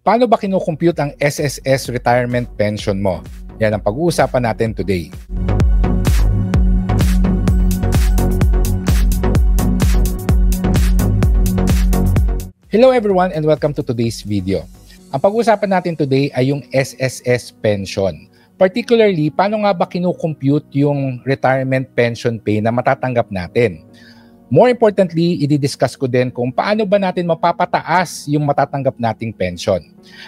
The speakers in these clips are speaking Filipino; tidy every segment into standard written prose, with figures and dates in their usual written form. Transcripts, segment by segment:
Paano ba kinukompute ang SSS retirement pension mo? Yan ang pag-uusapan natin today. Hello everyone and welcome to today's video. Ang pag-uusapan natin today ay yung SSS pension. Particularly, paano nga ba kinukompute yung retirement pension pay na matatanggap natin? More importantly, i-discuss ko din kung paano ba natin mapapataas yung matatanggap nating pension.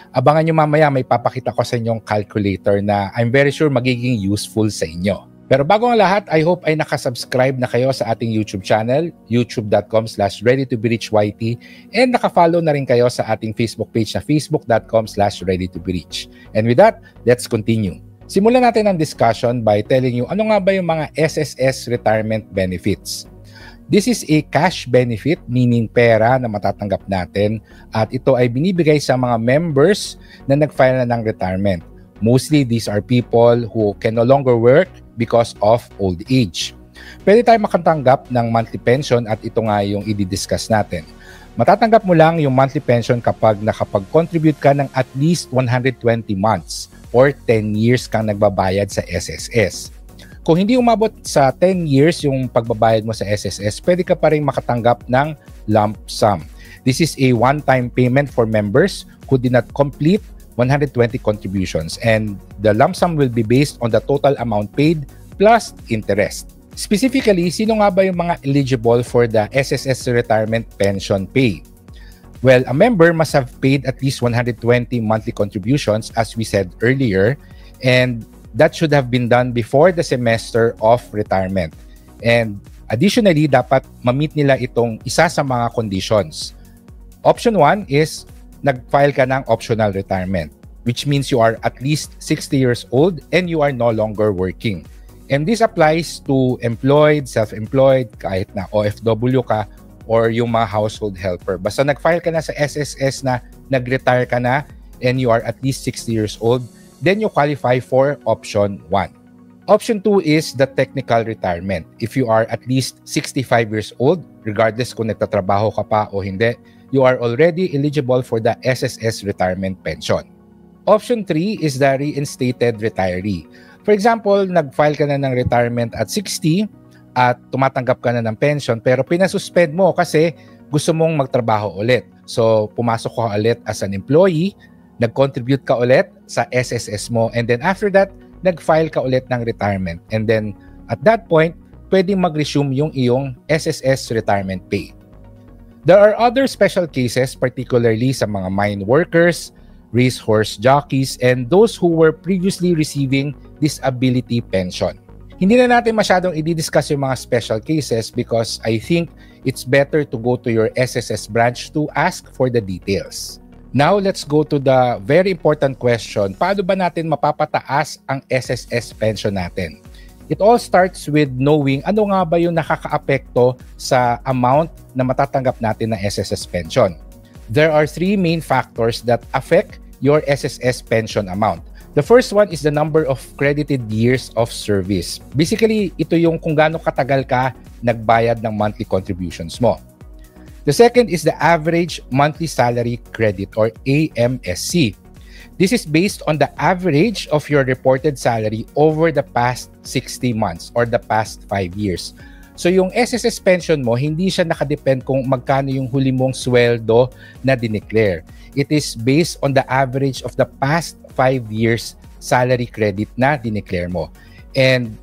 Abangan nyo mamaya, may papakita ko sa inyong calculator na I'm very sure magiging useful sa inyo. Pero bago ang lahat, I hope ay nakasubscribe na kayo sa ating YouTube channel, youtube.com/readytoberichyt, and nakafollow na rin kayo sa ating Facebook page na facebook.com/readytoberich. And with that, let's continue. Simulan natin ang discussion by telling you ano nga ba yung mga SSS retirement benefits. This is a cash benefit, meaning pera na matatanggap natin, at ito ay binibigay sa mga members na nag-file na ng retirement. Mostly, these are people who can no longer work because of old age. Pwede tayo makatanggap ng monthly pension at ito nga yung i-discuss natin. Matatanggap mo lang yung monthly pension kapag nakapag-contribute ka ng at least 120 months or 10 years kang nagbabayad sa SSS. Kung hindi umabot sa 10 years yung pagbabayad mo sa SSS, pwede ka pa rin makatanggap ng lump sum. This is a one-time payment for members who did not complete 120 contributions, and the lump sum will be based on the total amount paid plus interest. Specifically, sino nga ba yung mga eligible for the SSS retirement pension pay? Well, a member must have paid at least 120 monthly contributions, as we said earlier, and that should have been done before the semester of retirement. And additionally, dapat ma-meet nila itong isa sa mga conditions. Option 1 is nag-file ka ng optional retirement, which means you are at least 60 years old and you are no longer working. And this applies to employed, self-employed, kahit na OFW ka or yung mga household helper. Basta nag-file ka na sa SSS na nag-retire ka na and you are at least 60 years old, then you qualify for option 1. Option 2 is the technical retirement. If you are at least 65 years old, regardless kung nagtatrabaho ka pa o hindi, you are already eligible for the SSS retirement pension. Option 3 is the reinstated retiree. For example, nag-file ka na ng retirement at 60 at tumatanggap ka na ng pension pero pinasuspend mo kasi gusto mong magtrabaho ulit. So, pumasok ka ulit as an employee, nag-contribute ka ulit sa SSS mo, and then after that, nag-file ka ulit ng retirement. And then, at that point, pwedeng mag-resume yung iyong SSS retirement pay. There are other special cases, particularly sa mga mine workers, racehorse jockeys, and those who were previously receiving disability pension. Hindi na natin masyadong i-discuss yung mga special cases because I think it's better to go to your SSS branch to ask for the details. Now, let's go to the very important question. Paano ba natin mapapataas ang SSS pension natin? It all starts with knowing ano nga ba yung nakakaapekto sa amount na matatanggap natin na SSS pension. There are 3 main factors that affect your SSS pension amount. The first one is the number of credited years of service. Basically, ito yung kung gaano katagal ka nagbayad ng monthly contributions mo. The second is the average monthly salary credit or AMSC. This is based on the average of your reported salary over the past 60 months or the past 5 years. So yung SSS pension mo, hindi siya nakadepend kung magkano yung huli mong sweldo na dineclare. It is based on the average of the past 5 years salary credit na dineclare mo. And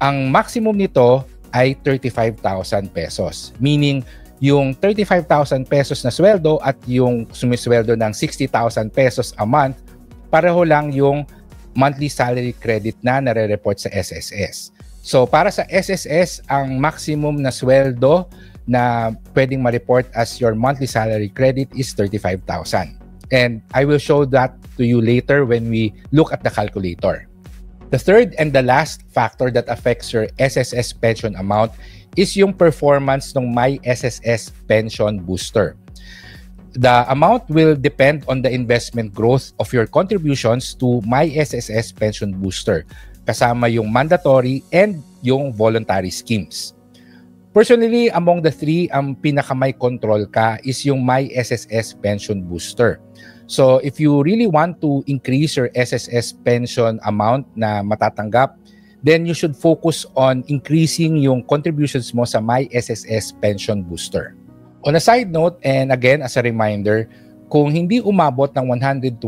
ang maximum nito ay 35,000 pesos. Meaning, yung 35,000 pesos na sweldo at yung sumisweldo ng 60,000 pesos a month, pareho lang yung monthly salary credit na nare-report sa SSS. So, para sa SSS, ang maximum na sweldo na pwedeng ma-report as your monthly salary credit is 35,000. And I will show that to you later when we look at the calculator. The third and the last factor that affects your SSS pension amount is yung performance ng My SSS Pension Booster. The amount will depend on the investment growth of your contributions to My SSS Pension Booster, kasama yung mandatory and yung voluntary schemes. Personally, among the three, ang pinaka-may control ka is yung My SSS Pension Booster. So if you really want to increase your SSS pension amount na matatanggap, then you should focus on increasing yung contributions mo sa My SSS Pension Booster. On a side note, and again as a reminder, kung hindi umabot ng 120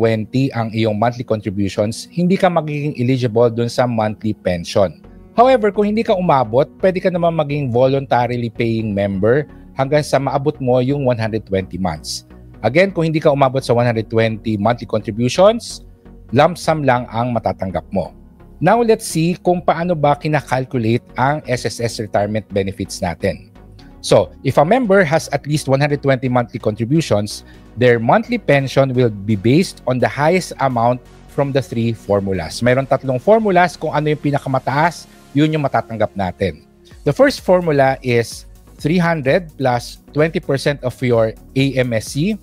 ang iyong monthly contributions, hindi ka magiging eligible dun sa monthly pension. However, kung hindi ka umabot, pwede ka naman maging voluntarily paying member hanggang sa maabot mo yung 120 months. Again, kung hindi ka umabot sa 120 monthly contributions, lump sum lang ang matatanggap mo. Now, let's see kung paano ba kinakalculate ang SSS retirement benefits natin. So, if a member has at least 120 monthly contributions, their monthly pension will be based on the highest amount from the 3 formulas. Mayroon 3 formulas kung ano yung pinakamataas, yun yung matatanggap natin. The first formula is 300 plus 20% of your AMSC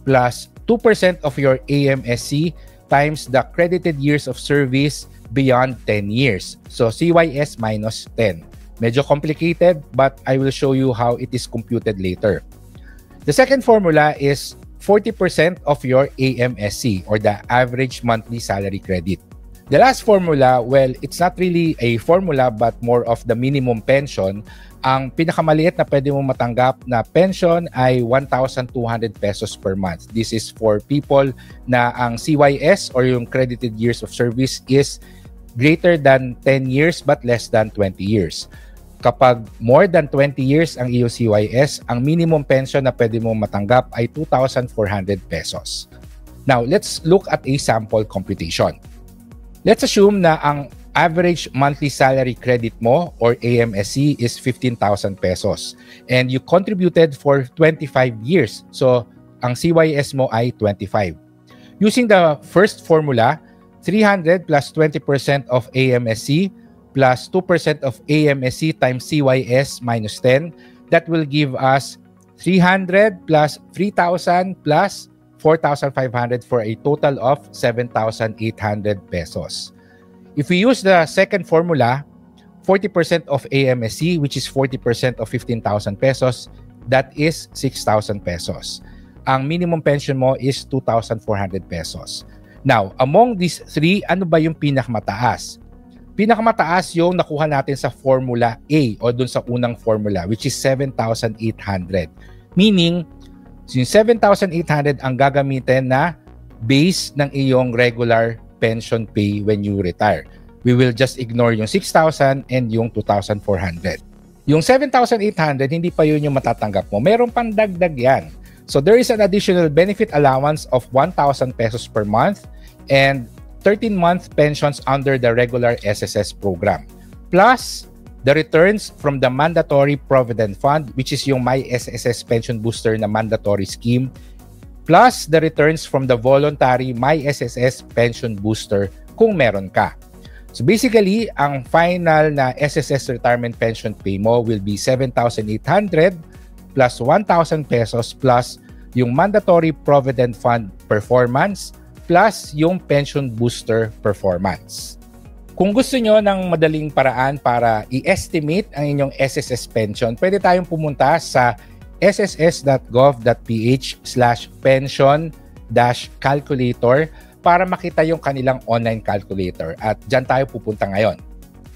plus 2% of your AMSC times the credited years of service beyond 10 years. So, CYS minus 10. Medyo complicated, but I will show you how it is computed later. The second formula is 40% of your AMSC or the average monthly salary credit. The last formula, well, it's not really a formula but more of the minimum pension. Ang pinakamaliit na pwede mong matanggap na pension ay 1,200 pesos per month. This is for people na ang CYS or yung credited years of service is greater than 10 years but less than 20 years. Kapag more than 20 years ang iyong CYS, ang minimum pension na pwede mong matanggap ay 2,400 pesos. Now, let's look at a sample computation. Let's assume na ang average monthly salary credit mo or AMSC is 15,000 pesos and you contributed for 25 years. So, ang CYS mo ay 25. Using the first formula, 300 plus 20% of AMSC plus 2% of AMSC times CYS minus 10, that will give us 300 plus 3,000 plus 4,500 for a total of 7,800 pesos. If we use the second formula, 40% of AMSC, which is 40% of 15,000 pesos, that is 6,000 pesos. Ang minimum pension mo is 2,400 pesos. Now, among these 3, ano ba yung pinakamataas? Pinakamataas yung nakuha natin sa formula A o dun sa unang formula, which is 7,800. Meaning, yung 7,800 ang gagamitin na base ng iyong regular pension pay when you retire. We will just ignore yung 6,000 and yung 2,400. Yung 7,800, hindi pa yun yung matatanggap mo. Meron pang dagdag yan. So there is an additional benefit allowance of 1,000 pesos per month and 13-month pensions under the regular SSS program. Plus, the returns from the mandatory provident fund, which is yung My SSS Pension Booster na mandatory scheme, plus the returns from the voluntary My SSS Pension Booster kung meron ka. So basically, ang final na SSS retirement pension pay mo will be 7,800 plus 1,000 pesos plus yung mandatory provident fund performance plus yung pension booster performance. Kung gusto nyo ng madaling paraan para i-estimate ang inyong SSS pension, pwede tayong pumunta sa sss.gov.ph/pension-calculator para makita yung kanilang online calculator. At dyan tayo pupunta ngayon.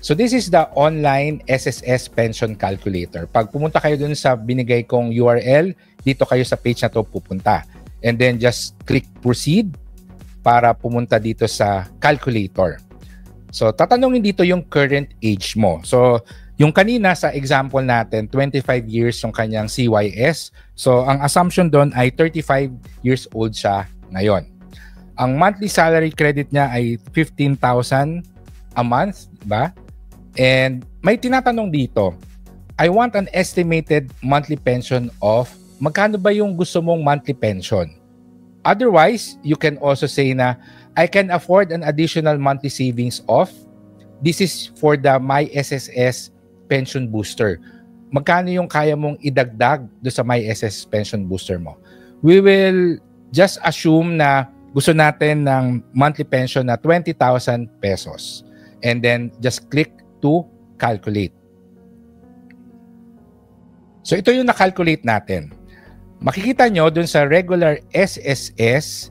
So this is the online SSS pension calculator. Pag pumunta kayo dun sa binigay kong URL, dito kayo sa page na to pupunta. And then just click proceed para pumunta dito sa calculator. So tatanungin dito yung current age mo. So yung kanina sa example natin, 25 years yung kanyang CYS. So ang assumption doon ay 35 years old siya ngayon. Ang monthly salary credit niya ay 15,000 a month, ba? And may tinatanong dito, I want an estimated monthly pension of magkano ba yung gusto mong monthly pension? Otherwise, you can also say na I can afford an additional monthly savings of, this is for the My SSS Pension Booster. Magkano yung kaya mong idagdag do sa My SSS Pension Booster mo? We will just assume na gusto natin ng monthly pension na 20,000 pesos. And then just click to calculate. So ito yung na-calculate natin. Makikita nyo dun sa regular SSS,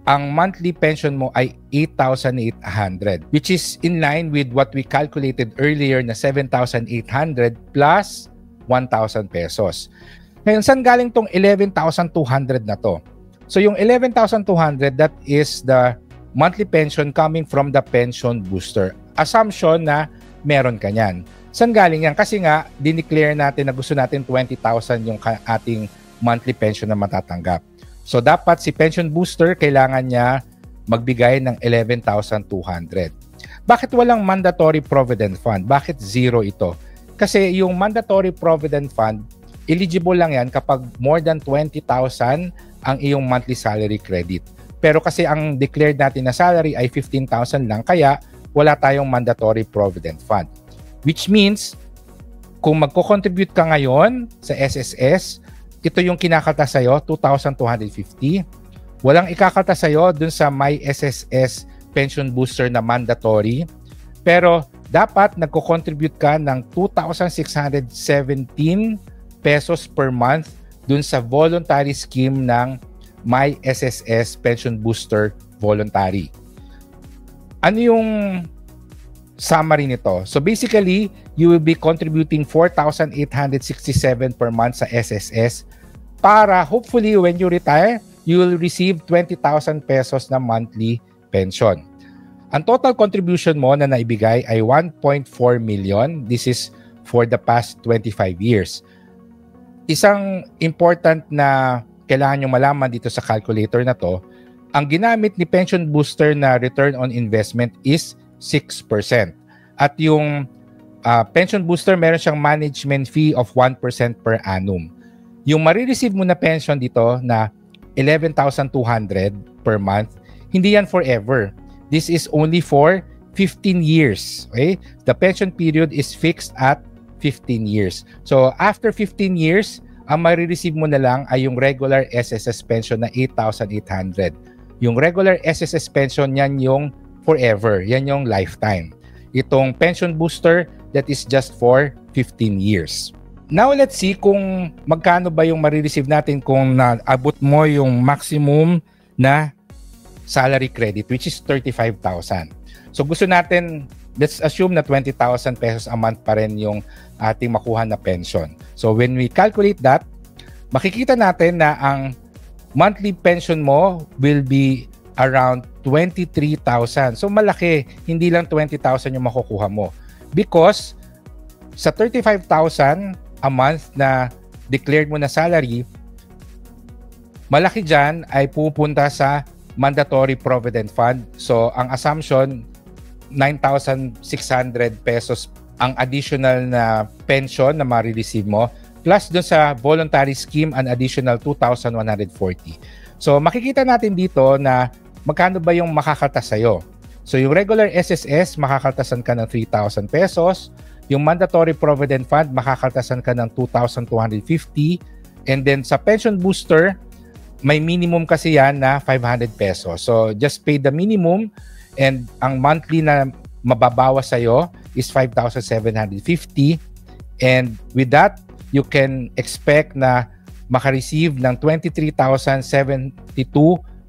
ang monthly pension mo ay 8,800, which is in line with what we calculated earlier na 7,800 plus 1,000 pesos. Ngayon, saan galing tong 11,200 na to? So yung 11,200, that is the monthly pension coming from the pension booster. Assumption na meron ka niyan. Saan galing yan? Kasi nga, dineclare natin na gusto natin 20,000 yung ating monthly pension na matatanggap. So dapat si pension booster, kailangan niya magbigay ng 11,200. Bakit walang mandatory provident fund? Bakit zero ito? Kasi yung mandatory provident fund, eligible lang yan kapag more than 20,000 ang iyong monthly salary credit. Pero kasi ang declared natin na salary ay 15,000 lang, kaya wala tayong mandatory provident fund. Which means, kung magko-contribute ka ngayon sa SSS, ito yung kinakalta sa'yo, 2,250. Walang ikakalta sa'yo dun sa My SSS Pension Booster na mandatory. Pero dapat nagko-contribute ka ng 2,617 pesos per month dun sa voluntary scheme ng My SSS Pension Booster Voluntary. Ano yung summary nito? So basically, you will be contributing 4,867 per month sa SSS para hopefully when you retire, you will receive 20,000 pesos na monthly pension. Ang total contribution mo na naibigay ay 1.4 million. This is for the past 25 years. Isang important na kailangan nyo malaman dito sa calculator na to, ang ginamit ni pension booster na return on investment is 6%. At yung pension booster, meron siyang management fee of 1% per annum. Yung marireceive mo na pension dito na 11,200 per month, hindi yan forever. This is only for 15 years. Okay? The pension period is fixed at 15 years. So after 15 years, ang marireceive mo na lang ay yung regular SSS pension na 8,800. Yung regular SSS pension, yan yung forever. Yan yung lifetime. Itong pension booster, that is just for 15 years. Now, let's see kung magkano ba yung marireceive natin kung naabot mo yung maximum na salary credit, which is 35,000. So gusto natin, let's assume na 20,000 pesos a month pa rin yung ating makuha na pension. So when we calculate that, makikita natin na ang monthly pension mo will be around 23,000. So malaki, hindi lang 20,000 yung makukuha mo. Because sa 35,000 a month na declared mo na salary, malaki dyan ay pupunta sa mandatory provident fund. So ang assumption, 9,600 pesos ang additional na pension na marireceive mo, plus dun sa voluntary scheme an additional 2,140. So makikita natin dito na magkano ba yung makakaltas sa'yo. So yung regular SSS, makakaltasan ka ng 3,000 pesos. Yung mandatory provident fund, makakaltasan ka ng 2,250. And then sa pension booster, may minimum kasi yan na 500 pesos. So just pay the minimum, and ang monthly na mababawas sa'yo is 5,750. And with that, you can expect na makareceive ng 23,072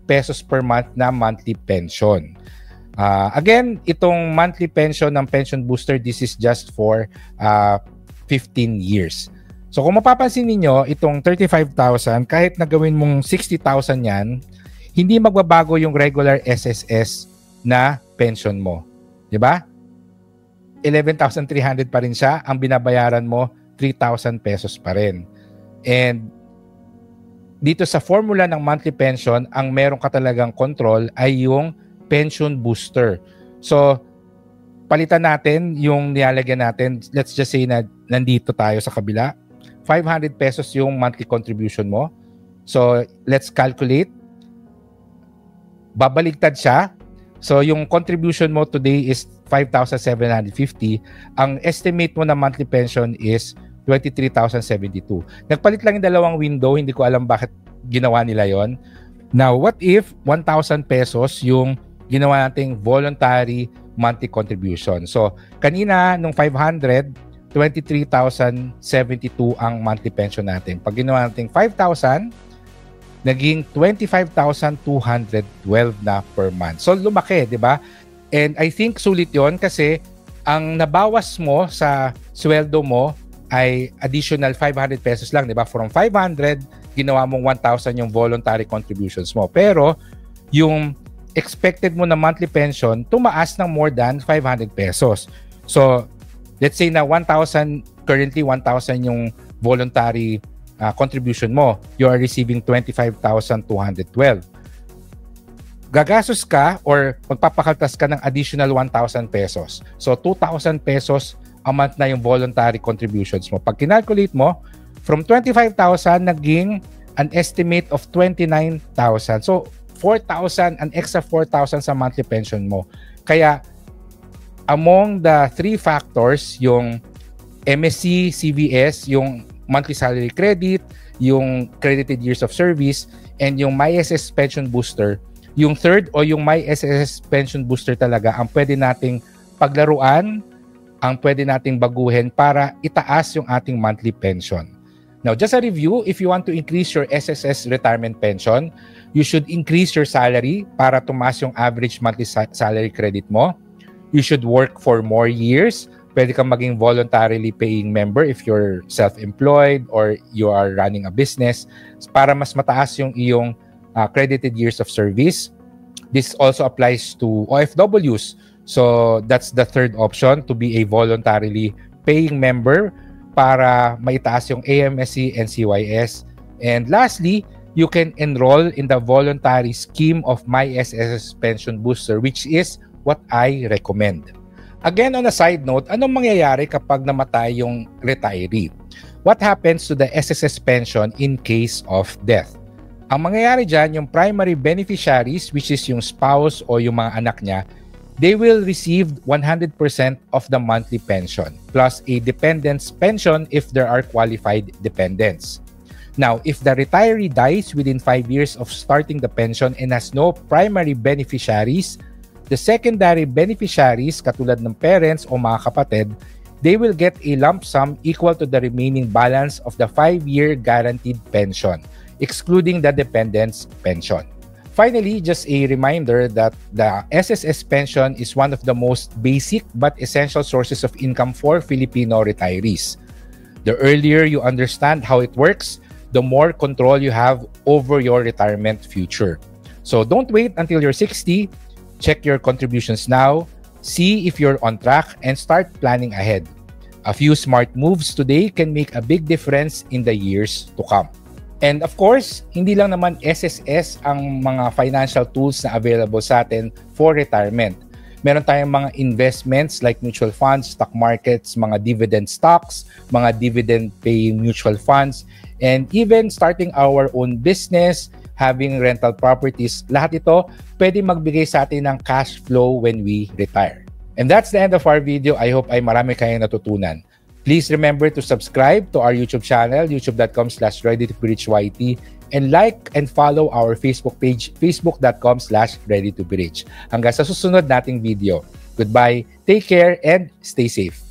pesos per month na monthly pension. Again, itong monthly pension ng pension booster, this is just for 15 years. So kung mapapansin niyo, itong 35,000, kahit na gawin mong 60,000 yan, hindi magbabago yung regular SSS na pension mo. Di ba? 11,300 pa rin siya. Ang binabayaran mo, 3,000 pesos pa rin. And dito sa formula ng monthly pension, ang meron ka talagang control ay yung pension booster. So, palitan natin yung nilalagyan natin. Let's just say na nandito tayo sa kabila. 500 pesos yung monthly contribution mo. So, let's calculate. Babaligtad siya. So, yung contribution mo today is 5,750. Ang estimate mo na monthly pension is 23,072. Nagpalit lang yung dalawang window. Hindi ko alam bakit ginawa nila yon. Now, what if 1,000 pesos yung ginawa nating voluntary monthly contribution? So, kanina, nung 500, 23,072 ang monthly pension natin. Pag ginawa natin 5,000, naging 25,212 na per month. So lumaki, di ba? And I think sulit yon kasi ang nabawas mo sa sweldo mo ay additional 500 pesos lang, di ba? From 500, ginawa mong 1,000 yung voluntary contributions mo. Pero yung expected mo na monthly pension, tumaas ng more than 500 pesos. So let's say na 1,000, currently 1,000 yung voluntary contribution mo. You are receiving 25,212. Gagastos ka or magpapakaltas ka ng additional 1,000 pesos. So 2,000 pesos a month na yung voluntary contributions mo. Pag kinalculate mo, from 25,000 naging an estimate of 29,000. So 4,000, an extra 4,000 sa monthly pension mo. Kaya among the three factors, yung MSC, CVS, yung monthly salary credit, yung credited years of service, and yung MySS Pension Booster, yung third o yung MySS Pension Booster talaga ang pwede nating paglaruan, ang pwede nating baguhin para itaas yung ating monthly pension. Now, just a review, if you want to increase your SSS retirement pension, you should increase your salary para tumaas yung average monthly salary credit mo. You should work for more years. Pwede kang maging voluntarily paying member if you're self-employed or you are running a business para mas mataas yung iyong credited years of service. This also applies to OFWs. So that's the third option, to be a voluntarily paying member para maitaas yung AMSC and CYS. And lastly, you can enroll in the voluntary scheme of MySS Pension Booster, which is what I recommend. Again, on a side note, anong mangyayari kapag namatay yung retiree? What happens to the SSS pension in case of death? Ang mangyayari dyan, yung primary beneficiaries, which is yung spouse o yung mga anak niya, they will receive 100% of the monthly pension, plus a dependent's pension if there are qualified dependents. Now, if the retiree dies within 5 years of starting the pension and has no primary beneficiaries, the secondary beneficiaries, katulad ng parents o mga kapatid, they will get a lump sum equal to the remaining balance of the 5-year guaranteed pension, excluding the dependent's pension. Finally, just a reminder that the SSS pension is one of the most basic but essential sources of income for Filipino retirees. The earlier you understand how it works, the more control you have over your retirement future. So don't wait until you're 60. Check your contributions now, see if you're on track, and start planning ahead. A few smart moves today can make a big difference in the years to come. And of course, hindi lang naman SSS ang mga financial tools na available sa atin for retirement. Meron tayong mga investments like mutual funds, stock markets, mga dividend stocks, mga dividend-paying mutual funds, and even starting our own business, having rental properties. Lahat ito pwede magbigay sa atin ng cash flow when we retire. And that's the end of our video. I hope ay marami kayong natutunan. Please remember to subscribe to our YouTube channel, youtube.com/readytoberichyt, and like and follow our Facebook page, facebook.com/readytoberich. Hanggang sa susunod nating video. Goodbye, take care, and stay safe.